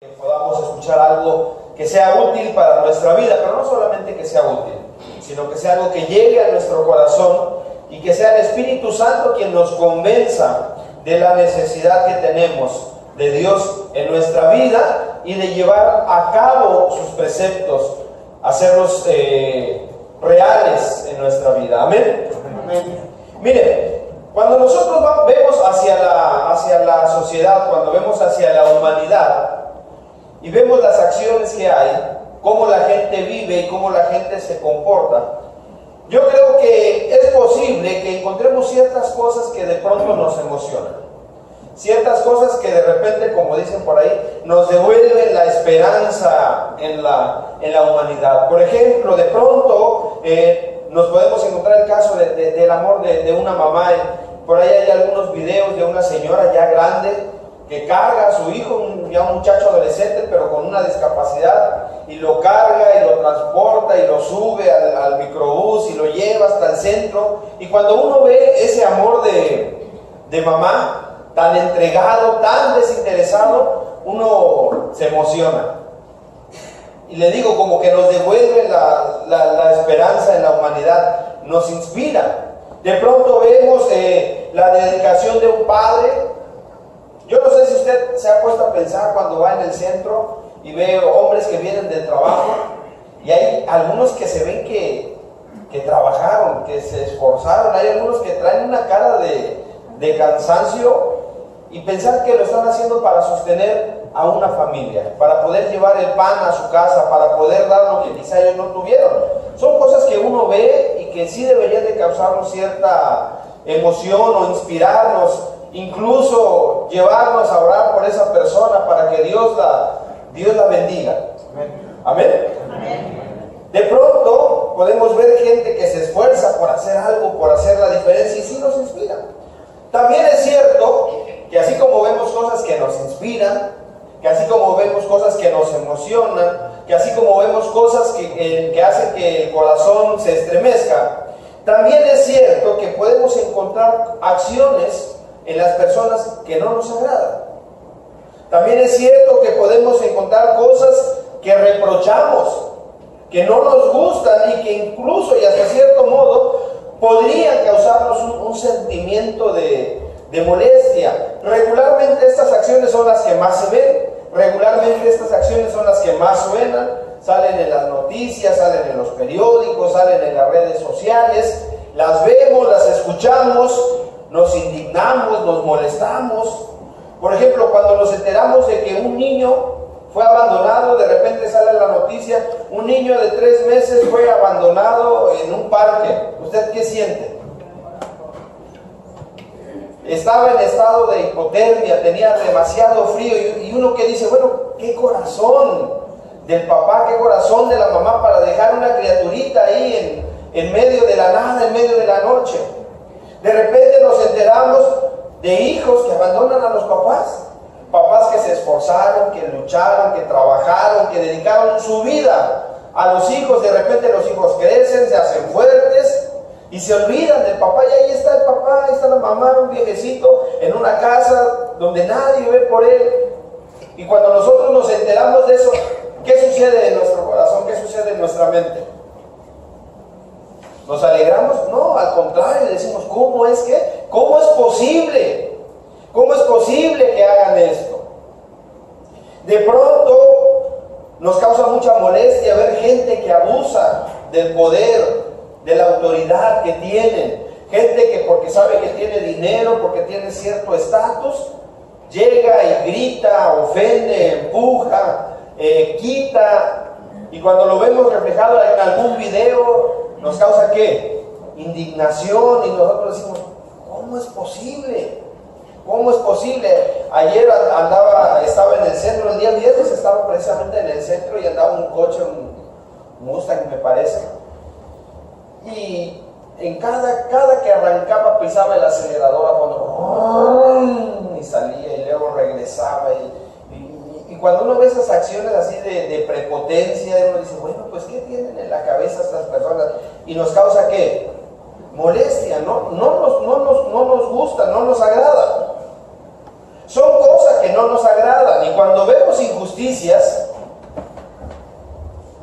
Que podamos escuchar algo que sea útil para nuestra vida, pero no solamente que sea útil, sino que sea algo que llegue a nuestro corazón y que sea el Espíritu Santo quien nos convenza de la necesidad que tenemos de Dios en nuestra vida y de llevar a cabo sus preceptos, hacerlos reales en nuestra vida. Amén. Amén. Miren, cuando nosotros vemos hacia la sociedad, cuando vemos hacia la humanidad y vemos las acciones que hay, cómo la gente vive y cómo la gente se comporta, yo creo que es posible que encontremos ciertas cosas que de pronto nos emocionan, ciertas cosas que de repente, como dicen por ahí, nos devuelven la esperanza en la humanidad. Por ejemplo, de pronto nos podemos encontrar el caso del amor de una mamá. Por ahí hay algunos videos de una señora ya grande que carga a su hijo, ya un muchacho adolescente, pero con una discapacidad, y lo carga y lo transporta y lo sube al microbús y lo lleva hasta el centro. Y cuando uno ve ese amor de mamá, tan entregado, tan desinteresado, uno se emociona. Y le digo, como que nos devuelve la esperanza en la humanidad, nos inspira. De pronto vemos la dedicación de un padre. Yo no sé si usted se ha puesto a pensar cuando va en el centro y ve hombres que vienen del trabajo, y hay algunos que se ven que trabajaron, que se esforzaron. Hay algunos que traen una cara de cansancio, y pensar que lo están haciendo para sostener a una familia, para poder llevar el pan a su casa, para poder dar lo que quizá ellos no tuvieron. Son cosas que uno ve y que sí deberían de causarnos cierta emoción o inspirarnos, incluso llevarnos a orar por esa persona para que Dios la bendiga. Amén. Amén. De pronto podemos ver gente que se esfuerza por hacer algo, por hacer la diferencia, y sí nos inspira. También es cierto que así como vemos cosas que nos inspiran, que así como vemos cosas que nos emocionan, que así como vemos cosas que hacen que el corazón se estremezca, también es cierto que podemos encontrar acciones en las personas que no nos agradan. También es cierto que podemos encontrar cosas que reprochamos, que no nos gustan y que incluso y hasta cierto modo podrían causarnos un sentimiento de molestia. Regularmente estas acciones son las que más se ven, regularmente estas acciones son las que más suenan, salen en las noticias, salen en los periódicos, salen en las redes sociales, las vemos, las escuchamos, nos indignamos, nos molestamos. Por ejemplo, cuando nos enteramos de que un niño fue abandonado, de repente sale la noticia, un niño de 3 meses fue abandonado en un parque. ¿Usted qué siente? Estaba en estado de hipotermia, tenía demasiado frío, y uno que dice, bueno, qué corazón del papá, qué corazón de la mamá para dejar una criaturita ahí en medio de la nada, en medio de la noche. De repente nos enteramos de hijos que abandonan a los papás, papás que se esforzaron, que lucharon, que trabajaron, que dedicaron su vida a los hijos. De repente los hijos crecen, se hacen fuertes y se olvidan del papá, y ahí está el papá, ahí está la mamá, un viejecito en una casa donde nadie ve por él. Y cuando nosotros nos enteramos de eso, ¿qué sucede en nuestro corazón? ¿Qué sucede en nuestra mente? ¿Nos alegramos? No, al contrario, decimos, ¿cómo es posible? ¿Cómo es posible que hagan esto? De pronto nos causa mucha molestia ver gente que abusa del poder, de la autoridad que tienen, gente que porque sabe que tiene dinero, porque tiene cierto estatus, llega y grita, ofende, empuja, quita, y cuando lo vemos reflejado en algún video, nos causa ¿qué? Indignación, y nosotros decimos, ¿cómo es posible? ¿Cómo es posible? Ayer estaba en el centro, el día viernes estaba precisamente en el centro, y andaba un coche, un Mustang me parece, y en cada que arrancaba pisaba el acelerador a fondo, y salía y luego regresaba, y cuando uno ve esas acciones así de prepotencia, uno dice, bueno, pues ¿qué tienen en la cabeza estas personas? Y nos causa ¿qué? Molestia, no nos gusta, no nos agrada. Son cosas que no nos agradan, y cuando vemos injusticia injusticias,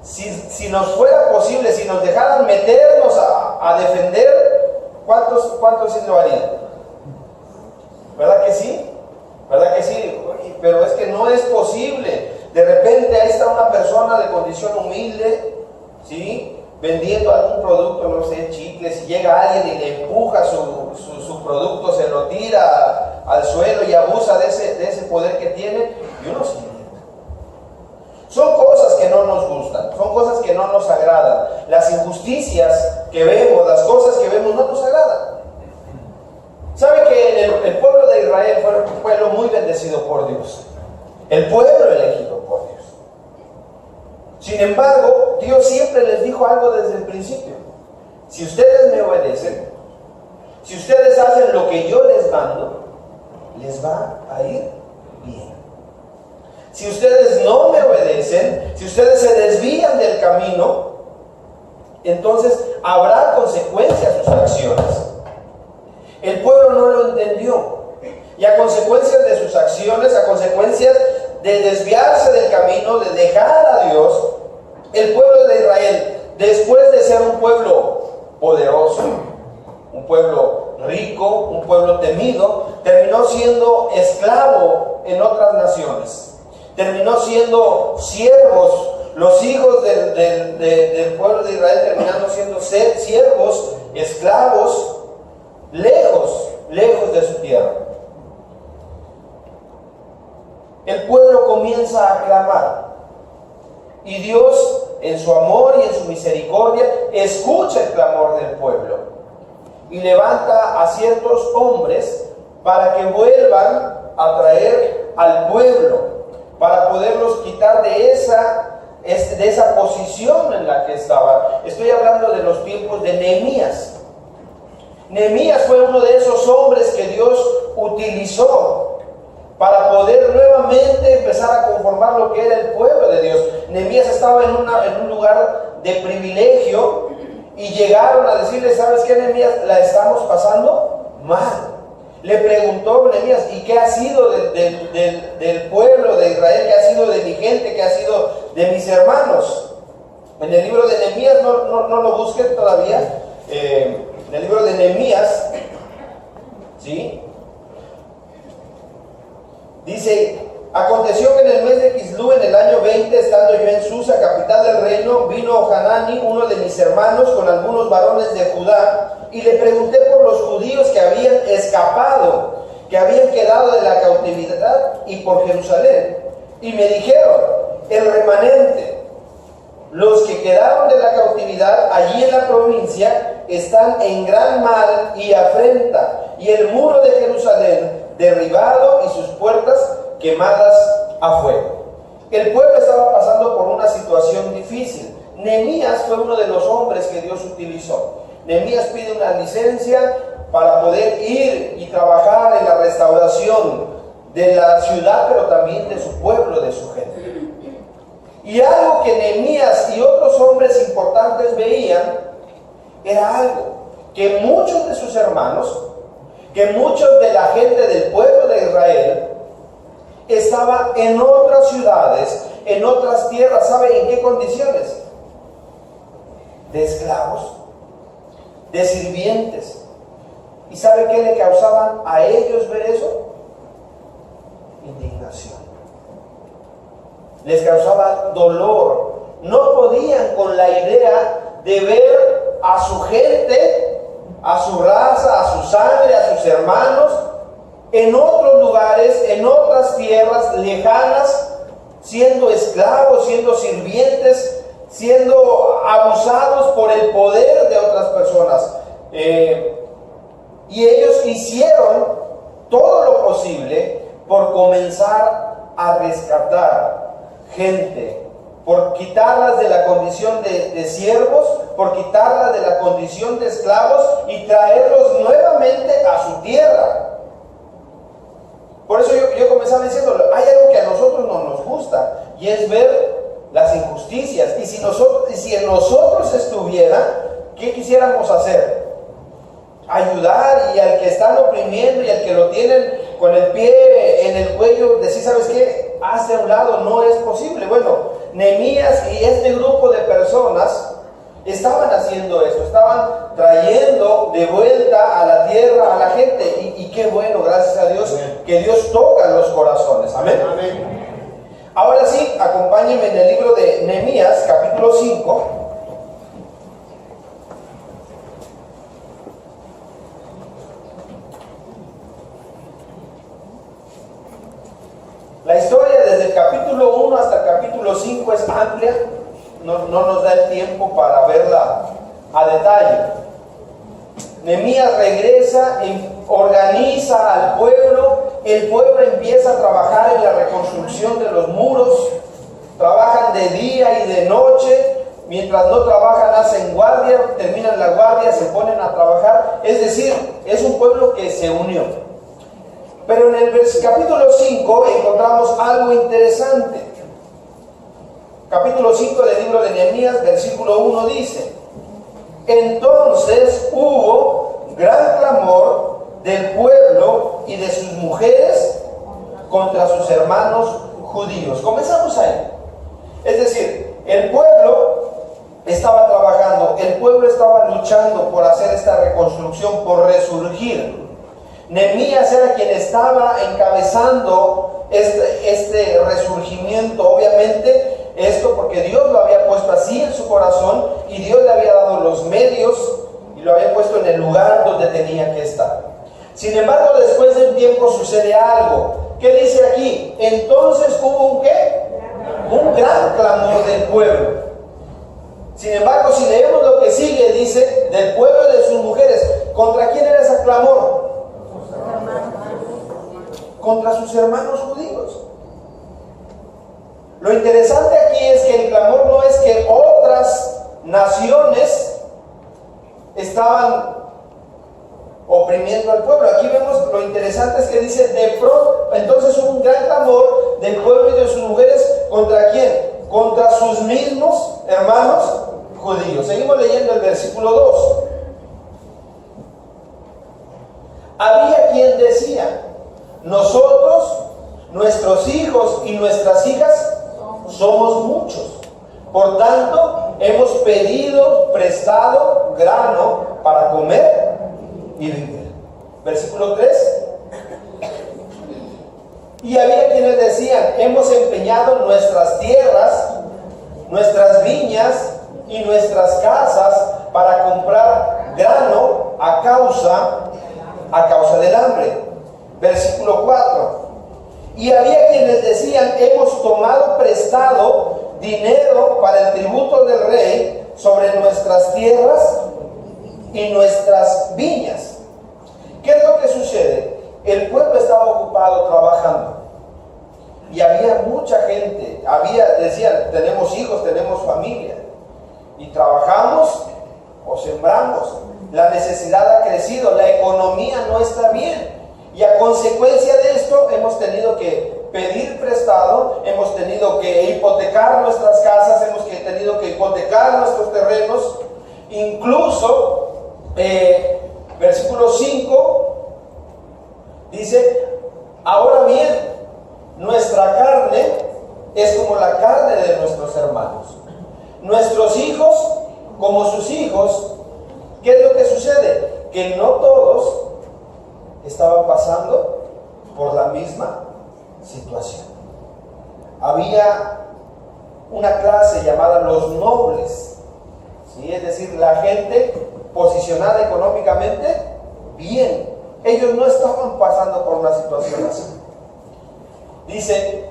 si nos fuera posible, si nos dejaran meternos a defender, ¿cuántos sí lo harían? ¿Verdad que sí? ¿Verdad que sí? Pero es que no es posible. De repente ahí está una persona de condición humilde, ¿sí?, vendiendo algún producto, no sé, chicles, y llega alguien y le empuja su producto, se lo tira al suelo y abusa de ese poder que tiene, y uno se entiende. Son cosas que no nos gustan, son cosas que no nos agradan. Las injusticias que vemos, las cosas que vemos no nos agradan. ¿Sabe que el pueblo de Israel fue un pueblo muy bendecido por Dios? El pueblo elegido por Dios. Sin embargo, Dios siempre les dijo algo desde el principio. Si ustedes me obedecen, si ustedes hacen lo que yo les mando, les va a ir bien. Si ustedes no me obedecen, si ustedes se desvían del camino, entonces habrá consecuencias a sus acciones. El pueblo no lo entendió, y a consecuencias de sus acciones, a consecuencias de desviarse del camino, de dejar a Dios, el pueblo de Israel, después de ser un pueblo poderoso, un pueblo rico, un pueblo temido, terminó siendo esclavo en otras naciones, terminó siendo siervos. Los hijos del pueblo de Israel terminaron siendo siervos, esclavos, lejos de su tierra. El pueblo comienza a clamar, y Dios, en su amor y en su misericordia, escucha el clamor del pueblo y levanta a ciertos hombres para que vuelvan a traer al pueblo, para poderlos quitar de esa posición en la que estaban. Estoy hablando de los tiempos de Nehemías. Nehemías fue uno de esos hombres que Dios utilizó para poder nuevamente empezar a conformar lo que era el pueblo de Dios. Nehemías estaba en un lugar de privilegio, y llegaron a decirle: ¿sabes qué, Nehemías? La estamos pasando mal. Le preguntó Nehemías: ¿y qué ha sido del pueblo de Israel? ¿Qué ha sido de mi gente? ¿Qué ha sido de mis hermanos? En el libro de Nehemías, no lo busquen todavía, en el libro de Nehemías, ¿sí?, dice: aconteció que en el mes de Quislú, en el año 20, estando yo en Susa, capital del reino, vino Hanani, uno de mis hermanos, con algunos varones de Judá, y le pregunté por los judíos que habían escapado, que habían quedado de la cautividad, y por Jerusalén. Y me dijeron: el remanente, los que quedaron de la cautividad allí en la provincia, están en gran mal y afrenta, y el muro de Jerusalén derribado y sus puertas quemadas a fuego. El pueblo estaba pasando por una situación difícil. Nehemías fue uno de los hombres que Dios utilizó. Nehemías pide una licencia para poder ir y trabajar en la restauración de la ciudad, pero también de su pueblo, de su gente. Y algo que Nehemías y otros hombres importantes veían era algo que muchos de sus hermanos, que muchos de la gente del pueblo de Israel estaban en otras ciudades, en otras tierras. ¿Sabe en qué condiciones? De esclavos, de sirvientes. ¿Y sabe qué le causaban a ellos ver eso? Indignación. Les causaba dolor. No podían con la idea de ver a su gente, a su raza, a su sangre, a sus hermanos, en otros lugares, en otras tierras lejanas, siendo esclavos, siendo sirvientes, siendo abusados por el poder de otras personas. Y ellos hicieron todo lo posible por comenzar a rescatar gente, por quitarlas de la condición de siervos, por quitarlas de la condición de esclavos y traerlos nuevamente a su tierra. Por eso yo comenzaba diciendo, hay algo que a nosotros no nos gusta, y es ver las injusticias. Y si en nosotros estuviera, ¿qué quisiéramos hacer? Ayudar, y al que están oprimiendo y al que lo tienen con el pie en el cuello, decir: ¿sabes qué? hazte a un lado, no es posible. Bueno, Nehemías y este grupo de personas estaban haciendo esto, estaban trayendo de vuelta a la tierra a la gente, y qué bueno, gracias a Dios, amén, que Dios toca los corazones. Amén. Amén. Ahora sí, acompáñenme en el libro de Nehemías, capítulo 5. La historia desde el capítulo 1 hasta el capítulo 5 es amplia, no nos da el tiempo para verla a detalle. Nehemías regresa y organiza al pueblo, el pueblo empieza a trabajar en la reconstrucción de los muros, trabajan de día y de noche, mientras no trabajan hacen guardia, terminan la guardia, se ponen a trabajar, es decir, es un pueblo que se unió. Pero en el capítulo 5 encontramos algo interesante. Capítulo 5 del libro de Nehemías, versículo 1 dice: entonces hubo gran clamor del pueblo y de sus mujeres contra sus hermanos judíos. Comenzamos ahí. Es decir, el pueblo estaba trabajando, el pueblo estaba luchando por hacer esta reconstrucción, por resurgir. Nehemías era quien estaba encabezando este resurgimiento. Obviamente esto porque Dios lo había puesto así en su corazón, y Dios le había dado los medios y lo había puesto en el lugar donde tenía que estar. Sin embargo, después de un tiempo sucede algo. ¿Qué dice aquí? Entonces hubo un ¿qué? Un gran clamor del pueblo. Sin embargo, si leemos lo que sigue, dice del pueblo y de sus mujeres. ¿Contra quién era ese clamor? Contra sus hermanos judíos. Lo interesante aquí es que el clamor no es que otras naciones estaban oprimiendo al pueblo. Aquí vemos, lo interesante es que dice de pronto, entonces hubo un gran clamor del pueblo y de sus mujeres. ¿Contra quién? Contra sus mismos hermanos judíos. Seguimos leyendo el versículo 2. Había quien decía: nosotros, nuestros hijos y nuestras hijas somos muchos, por tanto hemos pedido prestado grano para comer y vivir. Versículo 3. Y había quienes decían: hemos empeñado nuestras tierras, nuestras viñas y nuestras casas para comprar grano a causa del hambre. Versículo 4. Y había quienes decían: hemos tomado prestado dinero para el tributo del rey sobre nuestras tierras y nuestras viñas. ¿Qué es lo que sucede? El pueblo estaba ocupado trabajando, y había mucha gente, decían: tenemos hijos, tenemos familia, y trabajamos o sembramos. La necesidad ha crecido, la economía no está bien, y a consecuencia de esto hemos tenido que pedir prestado, hemos tenido que hipotecar nuestras casas, hemos tenido que hipotecar nuestros terrenos. Incluso versículo 5 dice: ahora bien, nuestra carne es como la carne de nuestros hermanos, nuestros hijos como sus hijos. ¿Qué es lo que sucede? Que no todos estaban pasando por la misma situación. Había una clase llamada los nobles, ¿sí? Es decir, la gente posicionada económicamente bien. Ellos no estaban pasando por una situación así. Dice,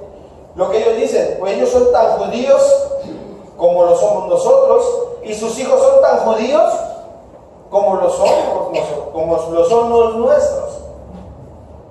lo que ellos dicen: pues ellos son tan judíos como lo somos nosotros, y sus hijos son tan judíos como lo somos nosotros, como lo son los nuestros.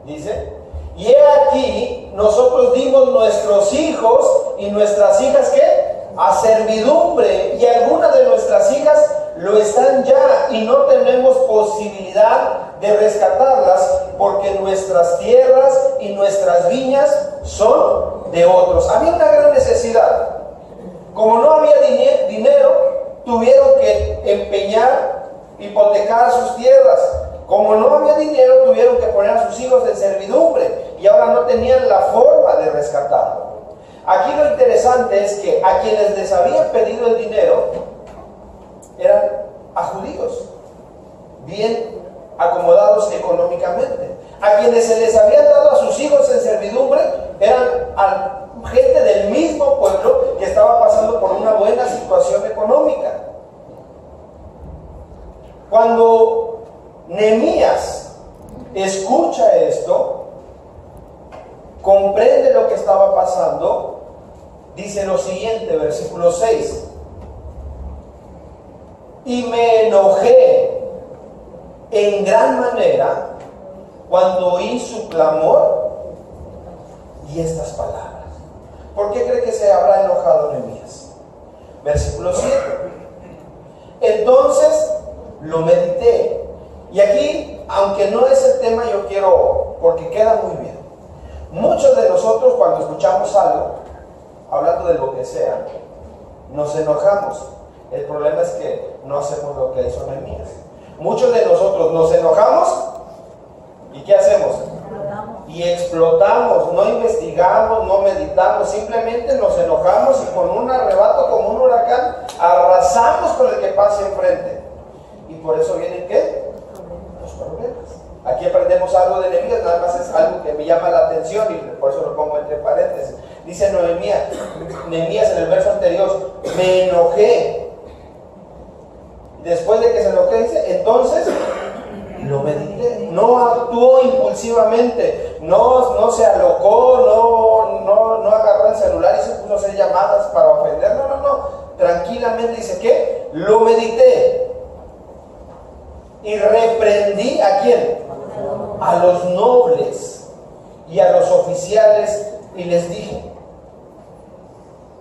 Dice: y he aquí, nosotros dimos nuestros hijos y nuestras hijas ¿qué? A servidumbre, y algunas de nuestras hijas lo están ya, y no tenemos posibilidad de rescatarlas, porque nuestras tierras y nuestras viñas son de otros. Había una gran necesidad. Como no había dinero, tuvieron que empeñar, hipotecar sus tierras. Como no había dinero, tuvieron que poner a sus hijos en servidumbre, y ahora no tenían la forma de rescatarlo. Aquí lo interesante es que a quienes les habían pedido el dinero eran a judíos, bien acomodados económicamente. A quienes se les habían dado a sus hijos en servidumbre eran a gente del mismo pueblo que estaba pasando por una buena situación económica. Cuando Nehemías escucha esto, comprende lo que estaba pasando, dice lo siguiente, versículo 6: y me enojé en gran manera cuando oí su clamor y estas palabras. ¿Por qué cree que se habrá enojado Nehemías? Versículo 7: entonces lo medité. Y aquí, aunque no es el tema, yo quiero, porque queda muy bien. Muchos de nosotros, cuando escuchamos algo, hablando de lo que sea, nos enojamos. El problema es que no hacemos lo que hizo Nehemías. Muchos de nosotros nos enojamos y ¿qué hacemos? Y explotamos, no investigamos, no meditamos, simplemente nos enojamos y con un arrebato como un huracán arrasamos con el que pase enfrente. Y por eso vienen ¿qué? Los problemas. Aquí aprendemos algo de Nehemías, nada más es algo que me llama la atención y por eso lo pongo entre paréntesis. Dice Nehemías en el verso anterior: me enojé. Después de que se enojó, dice, entonces lo medité. No actuó impulsivamente, no se alocó, no agarró el celular y se puso a hacer llamadas para ofender. No. Tranquilamente dice, ¿qué? Lo medité. Y reprendí ¿a quién? A los nobles y a los oficiales y les dije: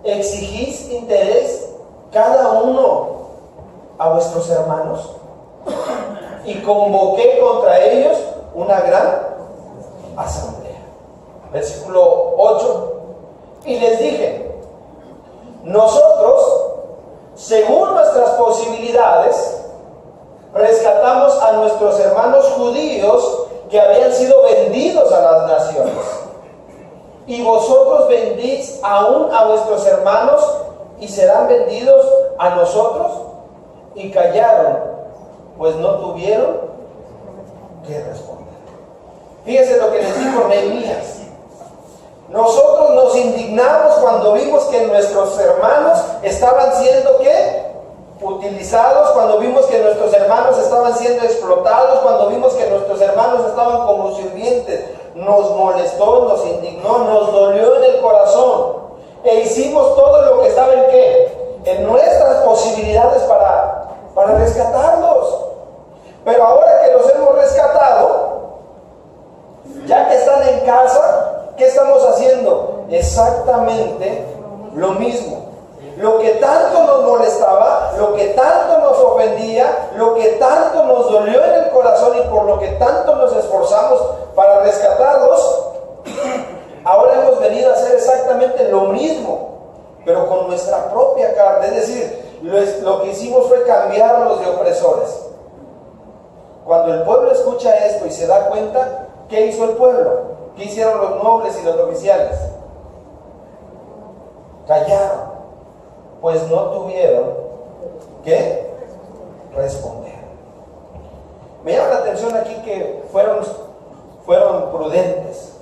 ¿exigís interés cada uno a vuestros hermanos? Y convoqué contra ellos una gran asamblea. Versículo 8: y les dije: nosotros, según nuestras posibilidades, rescatamos a nuestros hermanos judíos que habían sido vendidos a las naciones. Y vosotros vendís aún a vuestros hermanos y serán vendidos a nosotros. Y callaron, pues no tuvieron que responder. Fíjense lo que les dijo Nehemías: nosotros nos indignamos cuando vimos que nuestros hermanos estaban siendo ¿qué? Utilizados, cuando vimos que nuestros hermanos estaban siendo explotados, cuando vimos que nuestros hermanos estaban como sirvientes. Nos molestó, nos indignó, nos dolió en el corazón, e hicimos todo lo que estaba en ¿qué? En nuestras posibilidades para rescatarlos. Pero ahora que los hemos rescatado, ya que están en casa, ¿qué estamos haciendo? Exactamente lo mismo. Lo que tanto nos molestaba, lo que tanto nos ofendía, lo que tanto nos dolió en el corazón y por lo que tanto nos esforzamos para rescatarlos, ahora hemos venido a hacer exactamente lo mismo, pero con nuestra propia carne. Es decir, lo que hicimos fue cambiarlos de opresores. Cuando el pueblo escucha esto y se da cuenta, ¿qué hizo el pueblo? ¿Qué hicieron los nobles y los oficiales? Callaron, pues no tuvieron que responder. Me llama la atención aquí que fueron prudentes,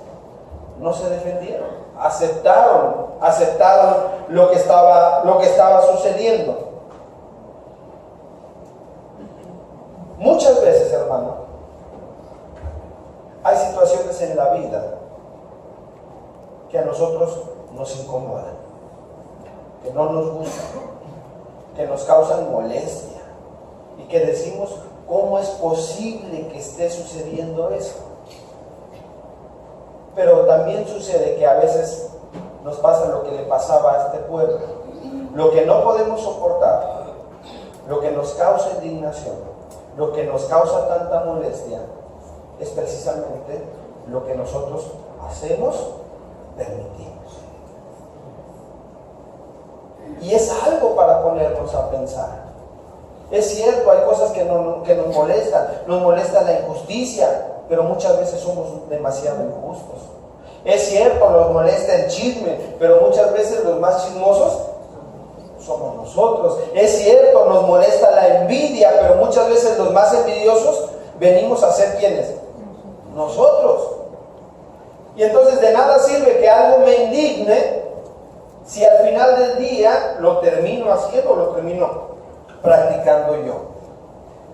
no se defendieron, aceptaron lo que estaba sucediendo. Muchas veces, hermano, hay situaciones en la vida que a nosotros nos incomodan, que no nos gustan, que nos causan molestia y que decimos: ¿cómo es posible que esté sucediendo eso? Pero también sucede que a veces nos pasa lo que le pasaba a este pueblo. Lo que no podemos soportar, lo que nos causa indignación, lo que nos causa tanta molestia, es precisamente lo que nosotros hacemos, permitimos. Y es algo para ponernos a pensar. Es cierto, hay cosas que nos molesta la injusticia, pero muchas veces somos demasiado injustos. Es cierto, nos molesta el chisme, pero muchas veces los más chismosos somos nosotros. Es cierto, nos molesta la envidia, pero muchas veces los más envidiosos venimos a ser ¿quiénes? Nosotros. Y entonces de nada sirve que algo me indigne si al final del día lo termino haciendo, lo termino practicando yo.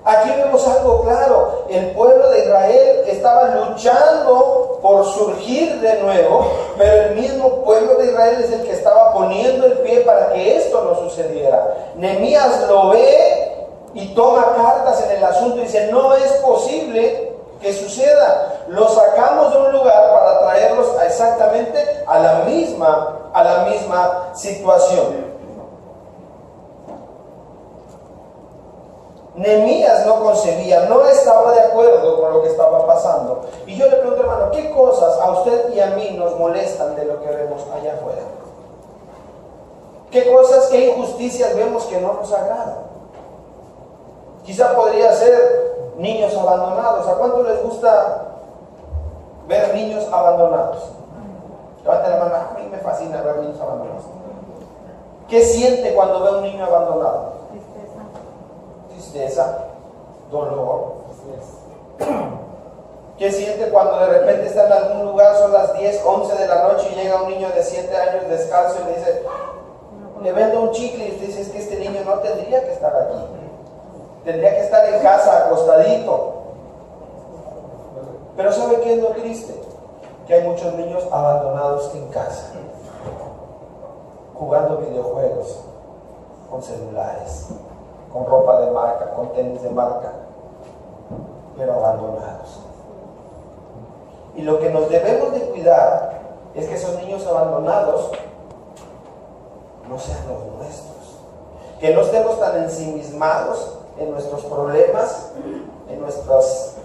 Aquí vemos algo claro. El pueblo de Israel estaba luchando por surgir de nuevo, pero el mismo pueblo de Israel es el que estaba poniendo el pie para que esto no sucediera. Nehemías lo ve y toma cartas en el asunto y dice: no es posible que suceda. Los sacamos de un lugar para traerlos exactamente a la misma situación. Nehemías no concebía, no estaba de acuerdo con lo que estaba pasando. Y yo le pregunto, hermano, ¿qué cosas a usted y a mí nos molestan de lo que vemos allá afuera? ¿Qué cosas, qué injusticias vemos que no nos agradan? Quizá podría ser niños abandonados. ¿A cuánto les gusta ver niños abandonados? Levante la mano. A mí me fascina ver niños abandonados. ¿Qué siente cuando ve a un niño abandonado? Tristeza, dolor. ¿Qué siente cuando de repente está en algún lugar, son las 10, 11 de la noche y llega un niño de 7 años descalzo y le dice, le vendo un chicle, y usted dice: es que este niño no tendría que estar aquí, tendría que estar en casa acostadito? Pero ¿sabe qué es lo triste? Que hay muchos niños abandonados en casa, jugando videojuegos, con celulares, con ropa de marca, con tenis de marca, pero abandonados. Y lo que nos debemos de cuidar es que esos niños abandonados no sean los nuestros, que no estemos tan ensimismados en nuestros problemas, en nuestras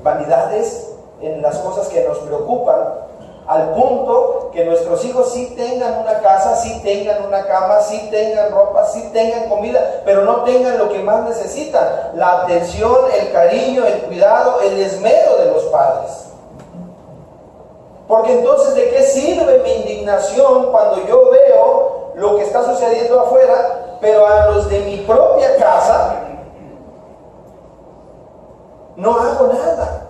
vanidades, en las cosas que nos preocupan, al punto que nuestros hijos sí tengan una casa, sí tengan una cama, sí tengan ropa, sí tengan comida, pero no tengan lo que más necesitan: la atención, el cariño, el cuidado, el esmero de los padres. Porque entonces, ¿de qué sirve mi indignación cuando yo veo lo que está sucediendo afuera, pero a los de mi propia casa no hago nada?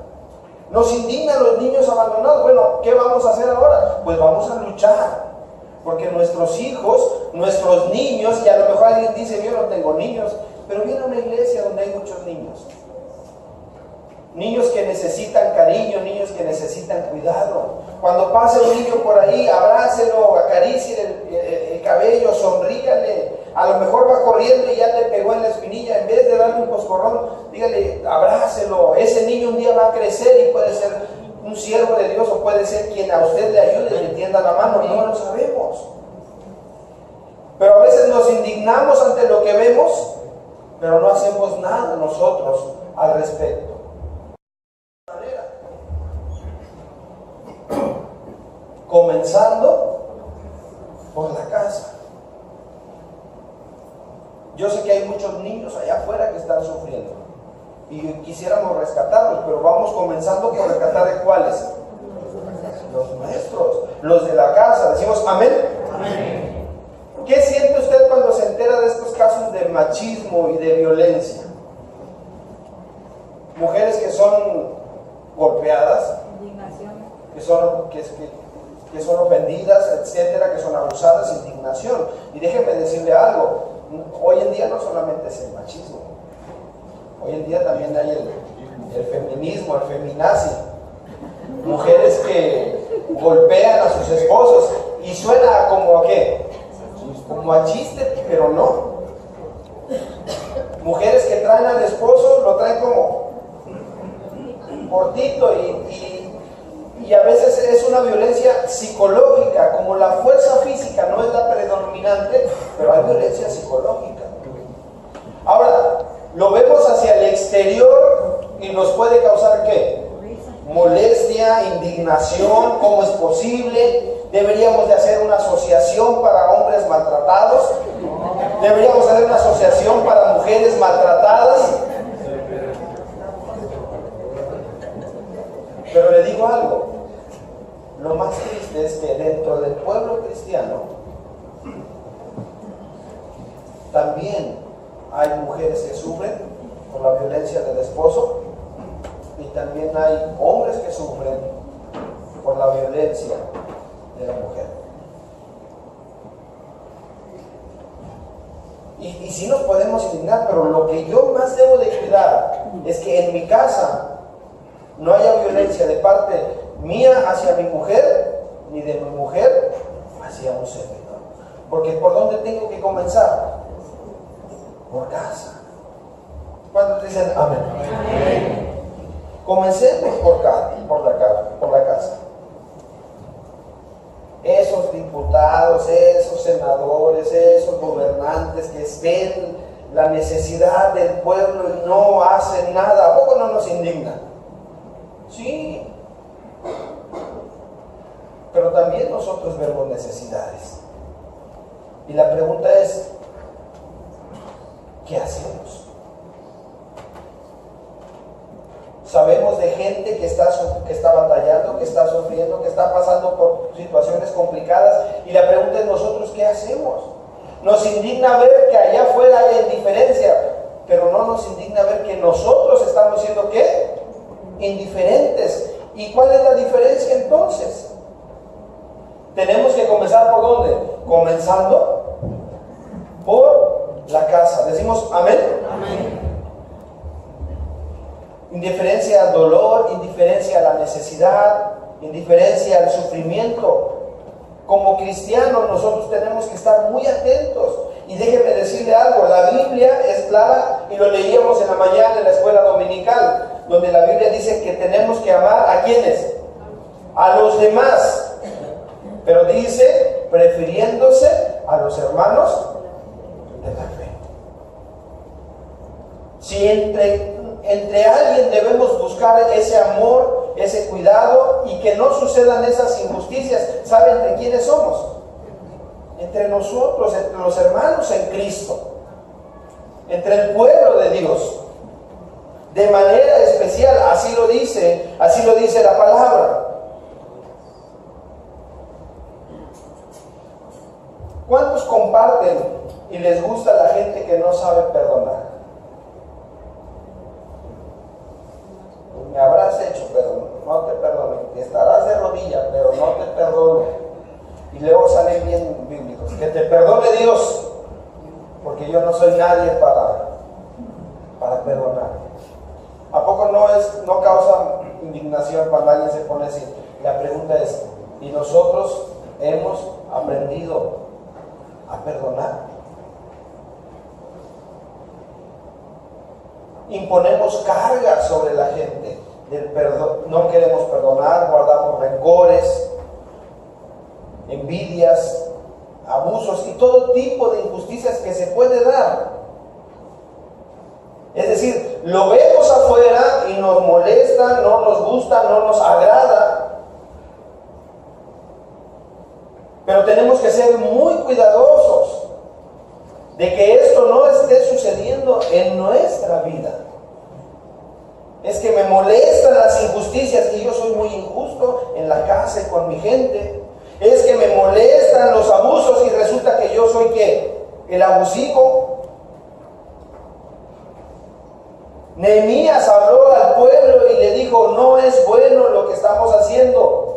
Nos indignan los niños abandonados. Bueno, ¿qué vamos a hacer ahora? Pues vamos a luchar, porque nuestros hijos, nuestros niños, y a lo mejor alguien dice: yo no tengo niños, pero viene a una iglesia donde hay muchos niños. Niños que necesitan cariño, niños que necesitan cuidado. Cuando pase un niño por ahí, abrácelo, acaríciele el cabello, sonríale. A lo mejor va corriendo y ya le pegó en la espinilla. En vez de darle un coscorrón, dígale: abrácelo. Ese niño un día va a crecer y puede ser un siervo de Dios, o puede ser quien a usted le ayude y le tienda la mano. No lo sabemos. Pero a veces nos indignamos ante lo que vemos, pero no hacemos nada nosotros al respecto. Comenzando por la casa. Yo sé que hay muchos niños allá afuera que están sufriendo y quisiéramos rescatarlos, pero vamos comenzando por rescatar de cuáles. Los nuestros, los de la casa. Decimos amén. Amén. ¿Qué siente usted cuando se entera de estos casos de machismo y de violencia? Mujeres que son golpeadas, que son ofendidas, etcétera, que son abusadas, indignación. Y déjeme decirle algo: hoy en día no solamente es el machismo, hoy en día también hay el feminismo, el feminazi. Mujeres que golpean a sus esposos, y suena como a ¿qué? Como a chiste, pero no. Mujeres que traen al esposo, lo traen como cortito y a veces es una violencia psicológica. Como la fuerza física no es la predominante, pero hay violencia psicológica. Ahora, lo vemos hacia el exterior y nos puede causar ¿qué? Molestia, indignación. ¿Cómo es posible? Deberíamos de hacer una asociación para hombres maltratados. Deberíamos hacer una asociación para mujeres maltratadas. Pero le digo algo: lo más triste es que dentro del pueblo cristiano también hay mujeres que sufren por la violencia del esposo y también hay hombres que sufren por la violencia de la mujer. Y sí nos podemos indignar, pero lo que yo más debo de cuidar es que en mi casa no haya violencia de parte mía hacia mi mujer, ni de mi mujer hacia un servidor. Porque ¿por dónde tengo que comenzar? Por casa. ¿Cuántos dicen amén? Amén. Comencemos por la casa. Esos diputados, esos senadores, esos gobernantes que ven la necesidad del pueblo y no hacen nada, ¿a poco no nos indigna? Sí, pero también nosotros vemos necesidades. Y la pregunta es, ¿qué hacemos? Sabemos de gente que está batallando, que está sufriendo, que está pasando por situaciones complicadas, y la pregunta es nosotros, ¿qué hacemos? Nos indigna ver que allá afuera hay indiferencia, pero no nos indigna ver que nosotros estamos siendo ¿qué? Indiferentes. ¿Y cuál es la diferencia entonces? Tenemos que comenzar ¿por dónde? Comenzando por la casa. ¿Decimos amén? Amén. Indiferencia al dolor, indiferencia a la necesidad, indiferencia al sufrimiento. Como cristianos nosotros tenemos que estar muy atentos. Y déjeme decirle algo, la Biblia es clara y lo leíamos en la mañana en la escuela dominical, donde la Biblia dice que tenemos que amar ¿a quiénes? A los demás. Pero dice, prefiriéndose a los hermanos de la fe. Si entre alguien debemos buscar ese amor, ese cuidado y que no sucedan esas injusticias, ¿saben entre quiénes somos? Entre nosotros, entre los hermanos en Cristo, entre el pueblo de Dios, de manera especial, así lo dice la palabra. ¿Cuántos comparten y les gusta la gente que no sabe perdonar? Me habrás hecho, pero no te perdono. Estarás de rodillas, pero no te perdono. Y luego salen bien bíblicos. Que te perdone Dios, porque yo no soy nadie para perdonar. ¿A poco no causa indignación cuando alguien se pone así? La pregunta es, ¿y nosotros hemos aprendido a perdonar? Imponemos cargas sobre la gente del perdón, no queremos perdonar, guardamos rencores, envidias, abusos y todo tipo de injusticias que se puede dar. Es decir, lo vemos afuera y nos molesta, no nos gusta, no nos agrada, pero tenemos que ser muy cuidadosos de que esto no esté sucediendo en nuestra vida. Es que me molestan las injusticias y yo soy muy injusto en la casa y con mi gente. Es que me molestan los abusos y resulta que yo soy ¿qué? El abusivo. Nehemías habló al pueblo y le dijo, no es bueno lo que estamos haciendo.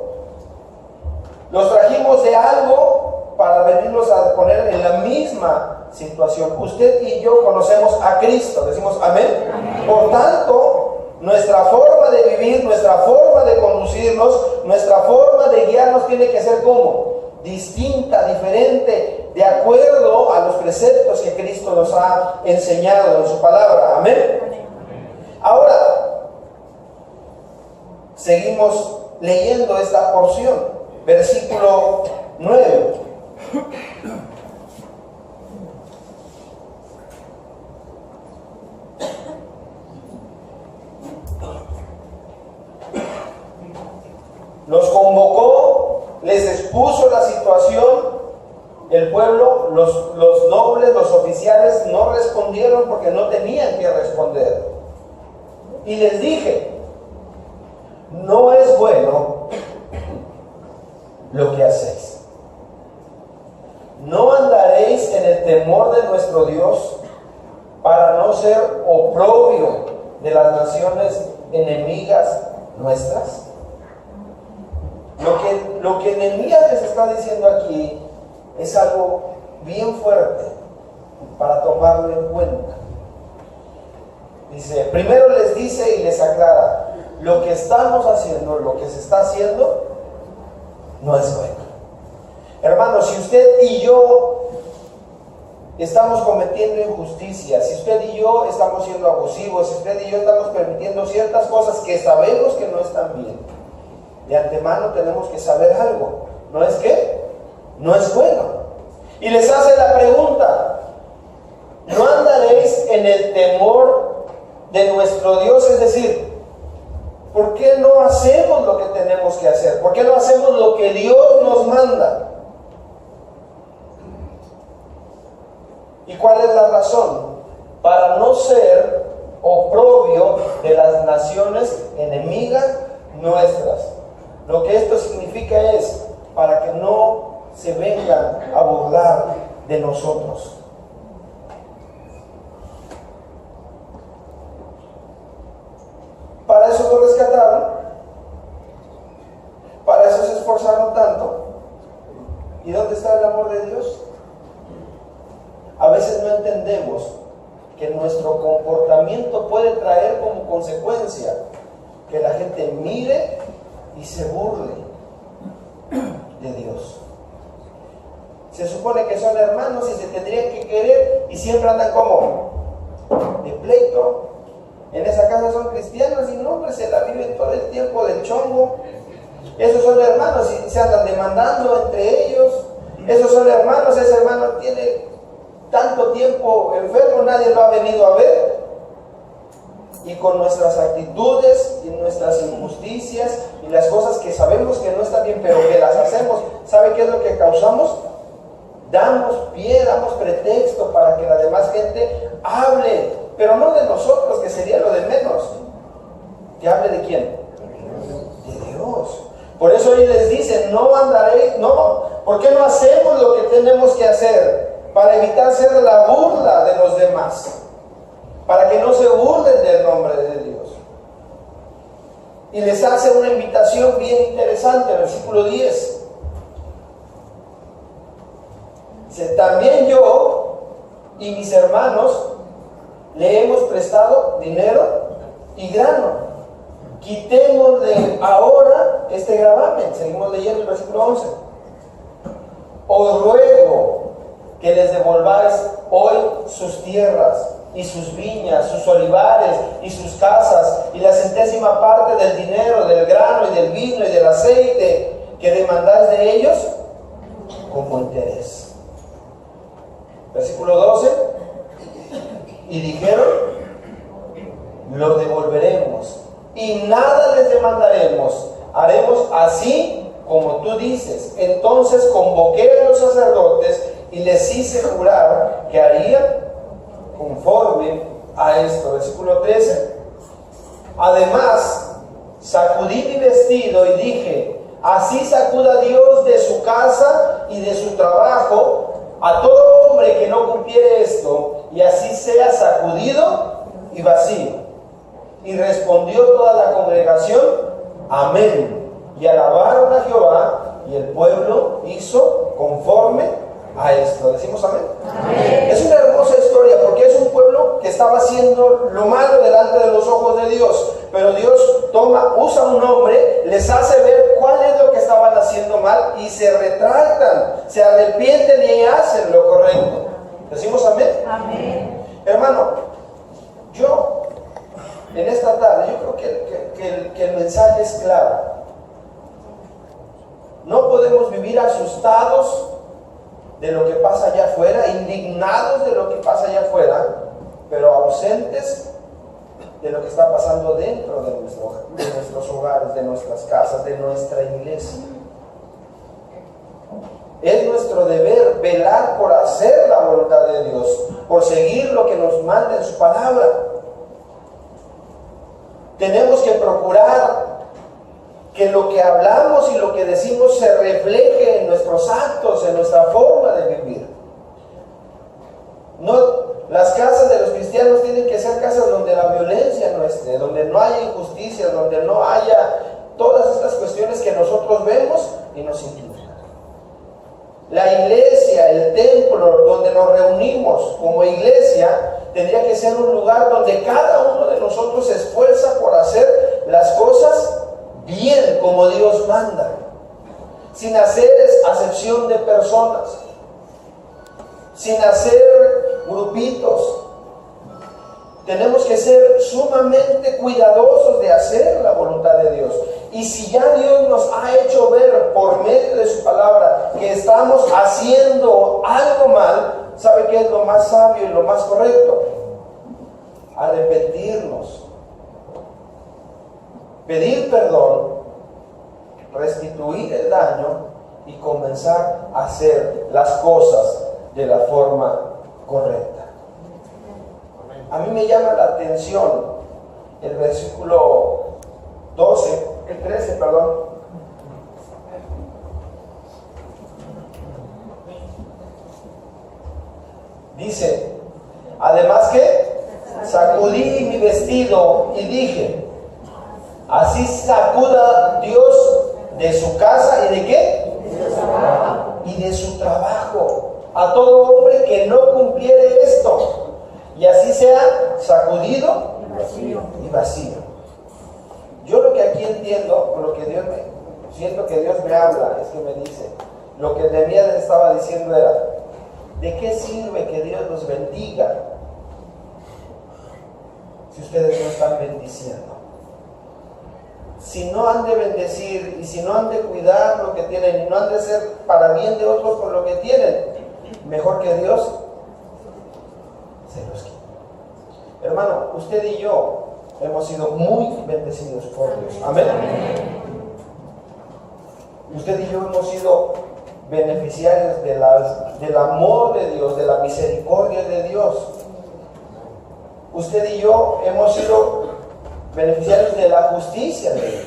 Los trajimos de algo para venirlos a poner en la misma situación. Usted y yo conocemos a Cristo, decimos amén. Amén. Por tanto, nuestra forma de vivir, nuestra forma de conducirnos, nuestra forma de guiarnos tiene que ser ¿cómo? Distinta, diferente, de acuerdo a los preceptos que Cristo nos ha enseñado en su palabra. Amén. Amén. Ahora, seguimos leyendo esta porción, versículo 9. Los convocó, les expuso la situación, el pueblo, los nobles, los oficiales no respondieron porque no tenían que responder. Y les dije, no es bueno lo que hacéis. No andaréis en el temor de nuestro Dios para no ser oprobio de las naciones enemigas nuestras. Lo que Nehemías les está diciendo aquí es algo bien fuerte para tomarlo en cuenta. Dice, primero les dice y les aclara, lo que estamos haciendo, lo que se está haciendo, no es bueno. Hermanos, si usted y yo estamos cometiendo injusticias, si usted y yo estamos siendo abusivos, si usted y yo estamos permitiendo ciertas cosas que sabemos que no están bien, de antemano tenemos que saber algo. ¿No es qué? No es bueno. Y les hace la pregunta, ¿no andaréis en el temor de nuestro Dios? Es decir, ¿por qué no hacemos lo que tenemos que hacer? ¿Por qué no hacemos lo que Dios nos manda? ¿Y cuál es la razón? Para no ser oprobio de las naciones enemigas nuestras. Lo que esto significa es para que no se vengan a burlar de nosotros. Para eso lo rescataron, para eso se esforzaron tanto. ¿Y dónde está el amor de Dios? A veces no entendemos que nuestro comportamiento puede traer como consecuencia que la gente mire y se burle de Dios. Se supone que son hermanos y se tendrían que querer y siempre andan como de pleito. En esa casa son cristianos y no, pues se la viven todo el tiempo del chongo. Esos son hermanos y se andan demandando entre ellos. Esos son hermanos, ese hermano tiene tanto tiempo enfermo, nadie lo ha venido a ver. Y con nuestras actitudes y nuestras injusticias y las cosas que sabemos que no están bien, pero que las hacemos, ¿sabe qué es lo que causamos? Damos pie, damos pretexto para que la demás gente hable, pero no de nosotros, que sería lo de menos. ¿Que hable de quién? De Dios. Por eso hoy les dicen, no andaréis, no, ¿por qué no hacemos lo que tenemos que hacer? Para evitar ser la burla de los demás, para que no se burlen del nombre de Dios. Y les hace una invitación bien interesante, versículo 10. Dice, también yo y mis hermanos le hemos prestado dinero y grano. Quitémosle ahora este gravamen. Seguimos leyendo el versículo 11. Os ruego que les devolváis hoy sus tierras y sus viñas, sus olivares y sus casas, y la centésima parte del dinero, del grano y del vino y del aceite que demandáis de ellos como interés. Versículo 12. Y dijeron, lo devolveremos y nada les demandaremos, haremos así como tú dices. Entonces convoqué a los sacerdotes y les hice jurar que harían conforme a esto. Versículo 13. Además, sacudí mi vestido y dije, así sacuda Dios de su casa y de su trabajo a todo hombre que no cumpliere esto, y así sea sacudido y vacío. Y respondió toda la congregación, amén. Y alabaron a Jehová, y el pueblo hizo conforme a esto. ¿Decimos amén? Amén. Es una hermosa historia porque es un pueblo que estaba haciendo lo malo delante de los ojos de Dios, pero Dios usa un hombre, les hace ver cuál es lo que estaban haciendo mal y se retractan, se arrepienten y hacen lo correcto. ¿Decimos amén? Amén. Hermano, yo en esta tarde yo creo que el mensaje es claro. No podemos vivir asustados de lo que pasa allá afuera, indignados de lo que pasa allá afuera, pero ausentes de lo que está pasando dentro de nuestros hogares, de nuestras casas, de nuestra iglesia. Es nuestro deber velar por hacer la voluntad de Dios, por seguir lo que nos manda en su palabra. Tenemos que procurar que lo que hablamos y lo que decimos se refleje en nuestros actos, en nuestra forma de vivir. No, las casas de los cristianos tienen que ser casas donde la violencia no esté, donde no haya injusticia, donde no haya todas estas cuestiones que nosotros vemos y nos incluyen. La iglesia, el templo donde nos reunimos como iglesia, tendría que ser un lugar donde cada uno de nosotros se esfuerza por hacer las cosas bien, como Dios manda, sin hacer acepción de personas, sin hacer grupitos. Tenemos que ser sumamente cuidadosos de hacer la voluntad de Dios. Y si ya Dios nos ha hecho ver por medio de su palabra que estamos haciendo algo mal, ¿sabe qué es lo más sabio y lo más correcto? Arrepentirnos, pedir perdón, restituir el daño y comenzar a hacer las cosas de la forma correcta. A mí me llama la atención el versículo 13, perdón. Dice, además que sacudí mi vestido y dije, así sacuda Dios de su casa y de qué? Y de su trabajo a todo hombre que no cumpliere esto, y así sea sacudido y vacío. Yo lo que aquí entiendo, lo que siento que Dios me habla, es que me dice, lo que Nehemías les estaba diciendo era, ¿de qué sirve que Dios los bendiga si ustedes no están bendiciendo? Si no han de bendecir y si no han de cuidar lo que tienen y no han de ser para bien de otros con lo que tienen, mejor que Dios se los quite. Hermano, usted y yo hemos sido muy bendecidos por Dios. Amén. Usted y yo hemos sido beneficiarios del amor de Dios, de la misericordia de Dios. Usted y yo hemos sido beneficiarios de la justicia de Dios.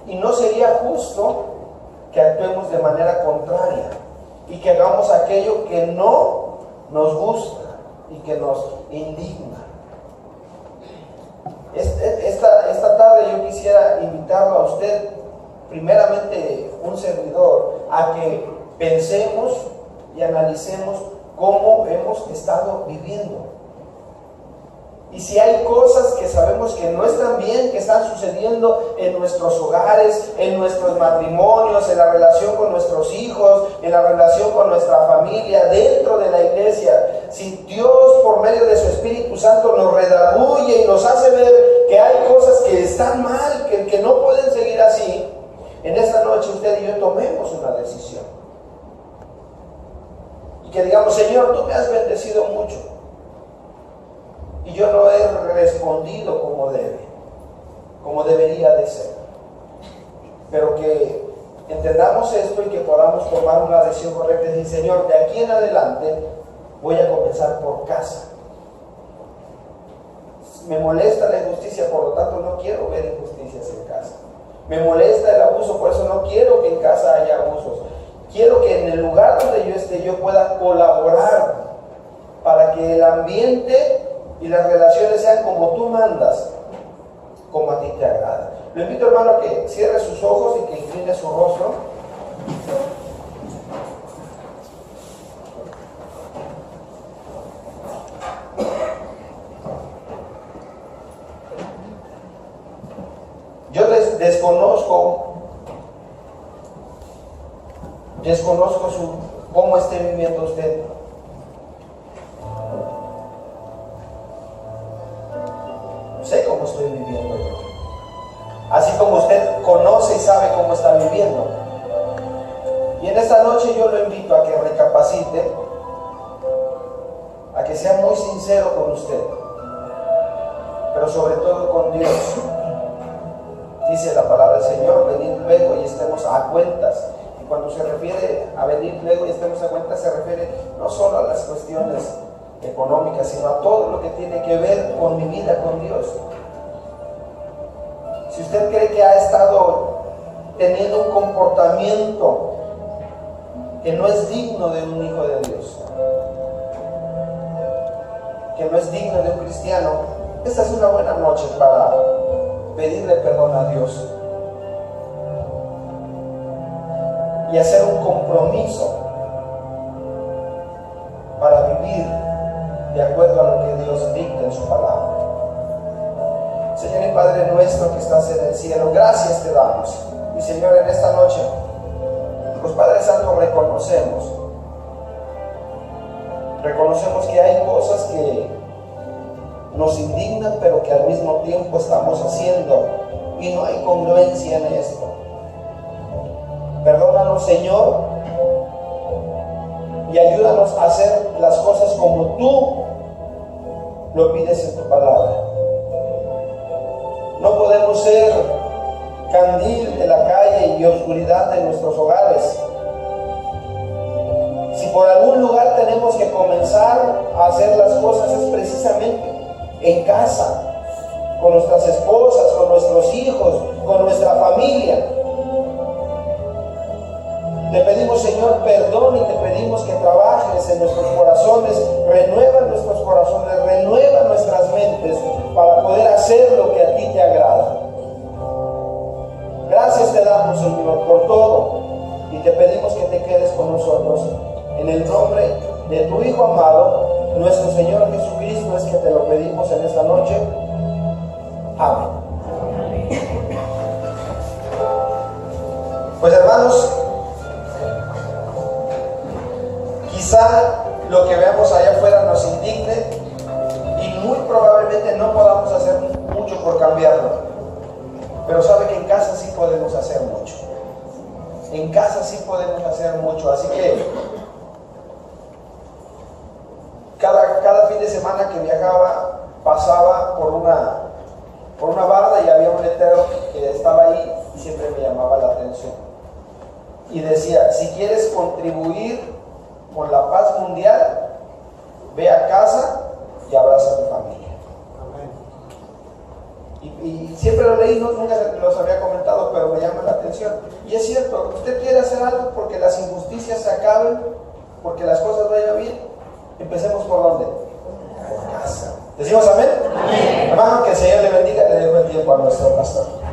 Y no sería justo que actuemos de manera contraria y que hagamos aquello que no nos gusta y que nos indigna. Esta tarde yo quisiera invitarlo a usted, primeramente un servidor, a que pensemos y analicemos cómo hemos estado viviendo. Y si hay cosas que sabemos que no están bien, que están sucediendo en nuestros hogares, en nuestros matrimonios, en la relación con nuestros hijos, en la relación con nuestra familia, dentro de la iglesia, si Dios por medio de su Espíritu Santo nos redarguye y nos hace ver que hay cosas que están mal, que no pueden seguir así, en esta noche usted y yo tomemos una decisión. Y que digamos, Señor, tú me has bendecido mucho. Y yo no he respondido como debería de ser. Pero que entendamos esto y que podamos tomar una decisión correcta y decir, Señor, de aquí en adelante voy a comenzar por casa. Me molesta la injusticia, por lo tanto no quiero ver injusticias en casa. Me molesta el abuso, por eso no quiero que en casa haya abusos. Quiero que en el lugar donde yo esté yo pueda colaborar para que el ambiente y las relaciones sean como tú mandas, como a ti te agrada. Lo invito, hermano, a que cierre sus ojos y que incline su rostro. Yo desconozco cómo esté viviendo usted. Sé cómo estoy viviendo yo. Así como usted conoce y sabe cómo está viviendo. Y en esta noche yo lo invito a que recapacite, a que sea muy sincero con usted, pero sobre todo con Dios. Dice la palabra del Señor, venid luego y estemos a cuentas. Y cuando se refiere a venir luego y estemos a cuentas, se refiere no solo a las cuestiones económicas, sino a todo lo que tiene que ver con mi vida con Dios. usted cree que ha estado teniendo un comportamiento que no es digno de un hijo de Dios, que no es digno de un cristiano, esta es una buena noche para pedirle perdón a Dios y hacer un compromiso para vivir de acuerdo a lo que Dios dicta en su palabra. Señor y Padre nuestro que estás en el cielo, gracias te damos. Y Señor, en esta noche, pues Padre Santo, reconocemos que hay cosas que nos indignan, pero que al mismo tiempo estamos haciendo, y no hay congruencia en esto. Perdónanos, Señor, y ayúdanos a hacer las cosas como tú lo pides en tu palabra. No podemos ser candil de la calle y oscuridad de nuestros hogares. Si por algún lugar tenemos que comenzar a hacer las cosas, es precisamente en casa, con nuestras esposas, con nuestros hijos, con nuestra familia. Te pedimos, Señor, perdón, y te pedimos que trabajes en nuestros corazones, renueva nuestros corazones, renueva nuestras mentes para poder hacer lo que a ti te agrada. Gracias te damos, Señor, por todo, y te pedimos que te quedes con nosotros. En el nombre de tu Hijo amado, nuestro Señor Jesucristo, es que te lo pedimos en esta noche. Amén. Pues hermanos, quizá lo que veamos allá afuera nos indigne y muy probablemente no podamos hacer mucho por cambiarlo, pero sabe que en casa sí podemos hacer mucho. En casa sí podemos hacer mucho, así que cada fin de semana que viajaba pasaba por una barda y había un letrero que estaba ahí y siempre me llamaba la atención y decía: si quieres contribuir con la paz mundial, ve a casa y abraza a tu familia. Y siempre lo leí, nunca los había comentado, pero me llama la atención. Y es cierto, usted quiere hacer algo porque las injusticias se acaben, porque las cosas vayan bien. Empecemos por ¿dónde? Por casa. ¿Decimos amén? Amén. Hermano, que el Señor le bendiga. Le dejo el tiempo a nuestro pastor.